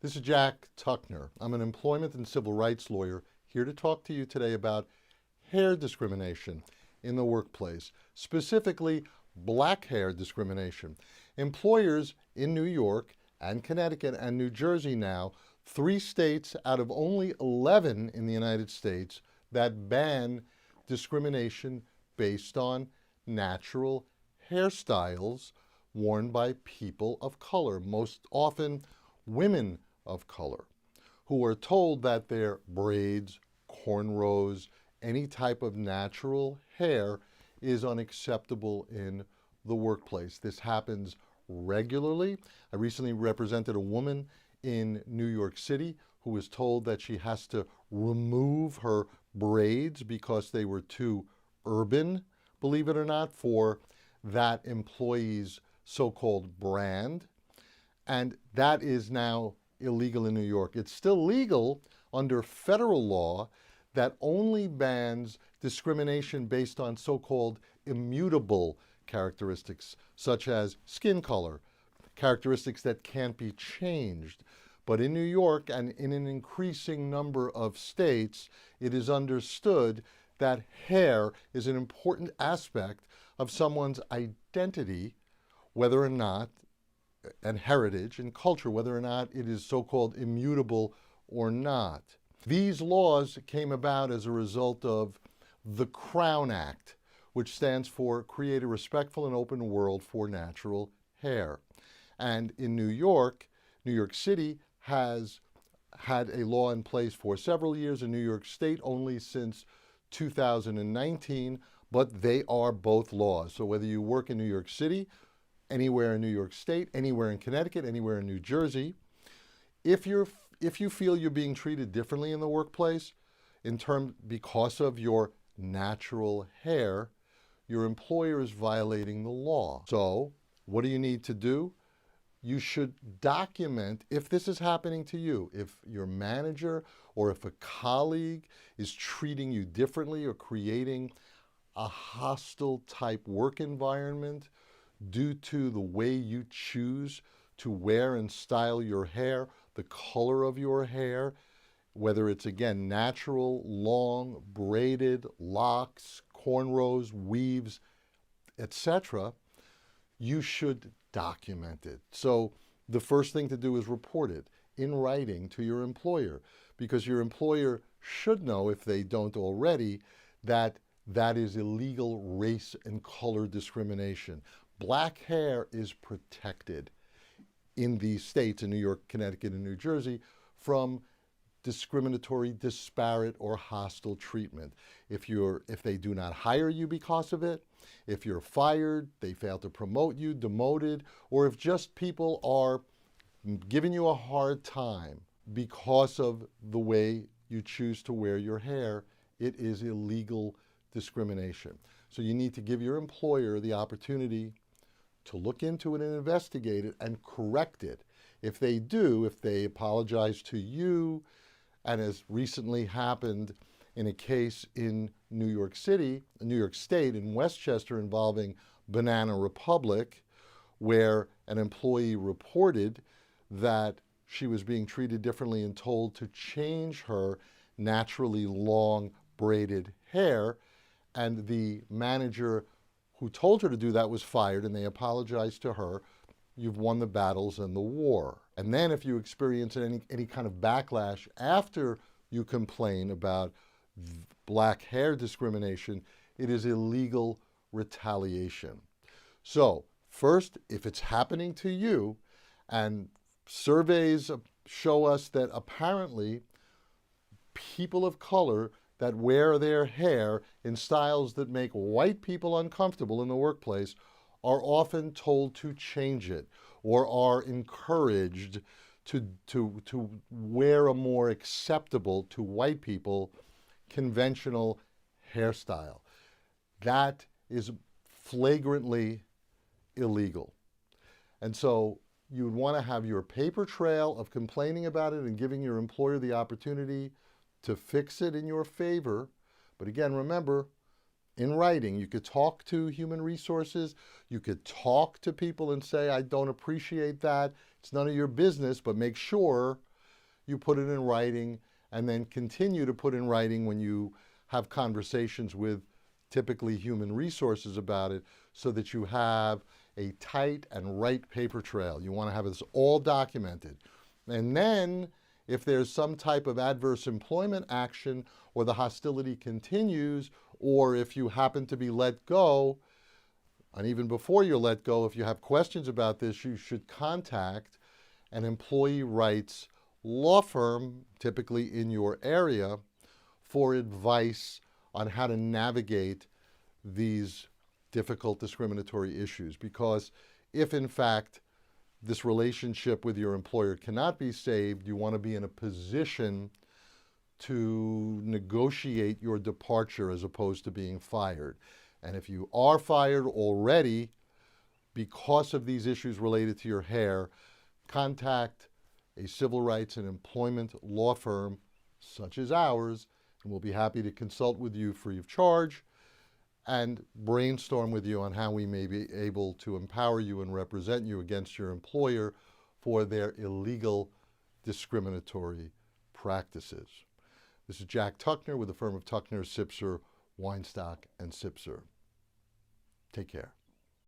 This is Jack Tuckner. I'm an employment and civil rights lawyer here to talk to you today about hair discrimination in the workplace, specifically black hair discrimination. Employers in New York and Connecticut and New Jersey now, 3 states out of only 11 in the United States that ban discrimination based on natural hairstyles worn by people of color, most often women of color, who are told that their braids, cornrows, any type of natural hair is unacceptable in the workplace. This happens regularly. I recently represented a woman in New York City who was told that she has to remove her braids because they were too urban, believe it or not, for that employee's so-called brand. And that is now illegal in New York. It's still legal under federal law that only bans discrimination based on so-called immutable characteristics, such as skin color, characteristics that can't be changed. But in New York and in an increasing number of states, it is understood that hair is an important aspect of someone's identity, whether or not, and heritage and culture, whether or not it is so-called immutable or not. These laws came about as a result of the Crown Act, which stands for Create a Respectful and Open World for Natural Hair. And in New York City has had a law in place for several years, in New York State only since 2019, but they are both laws. So whether you work in New York City, anywhere in New York State, anywhere in Connecticut, anywhere in New Jersey, if you feel you're being treated differently in the workplace because of your natural hair, your employer is violating the law. So what do you need to do? You should document if this is happening to you, if your manager or if a colleague is treating you differently or creating a hostile type work environment due to the way you choose to wear and style your hair, the color of your hair, whether it's, again, natural, long, braided, locks, cornrows, weaves, etc., you should document it. So the first thing to do is report it in writing to your employer, because your employer should know, if they don't already, that that is illegal race and color discrimination. Black hair is protected in these states, in New York, Connecticut, and New Jersey, from discriminatory, disparate, or hostile treatment. If they do not hire you because of it, if you're fired, they fail to promote you, demoted, or if just people are giving you a hard time because of the way you choose to wear your hair, it is illegal discrimination. So you need to give your employer the opportunity to look into it and investigate it and correct it. If they do, if they apologize to you, and as recently happened in a case in New York City, New York State, in Westchester, involving Banana Republic, where an employee reported that she was being treated differently and told to change her naturally long braided hair, and the manager who told her to do that was fired, and they apologized to her. You've won the battles and the war. And then if you experience any kind of backlash after you complain about black hair discrimination, it is illegal retaliation. So first, if it's happening to you, and surveys show us that apparently people of color that wear their hair in styles that make white people uncomfortable in the workplace are often told to change it, or are encouraged to wear a more acceptable to white people conventional hairstyle. That is flagrantly illegal. And so you would want to have your paper trail of complaining about it and giving your employer the opportunity to fix it in your favor. But again, remember, in writing. You could talk to human resources. You could talk to people and say, I don't appreciate that. It's none of your business, but make sure you put it in writing, and then continue to put in writing when you have conversations with typically human resources about it, so that you have a tight and right paper trail. You want to have this all documented. And then if there's some type of adverse employment action, or the hostility continues, or if you happen to be let go, and even before you're let go, if you have questions about this, you should contact an employee rights law firm, typically in your area, for advice on how to navigate these difficult discriminatory issues. Because if in fact this relationship with your employer cannot be saved, you want to be in a position to negotiate your departure as opposed to being fired. And if you are fired already because of these issues related to your hair, contact a civil rights and employment law firm such as ours, and we'll be happy to consult with you free of charge and brainstorm with you on how we may be able to empower you and represent you against your employer for their illegal discriminatory practices. This is Jack Tuckner with the firm of Tuckner, Sipser, Weinstock, and Sipser. Take care.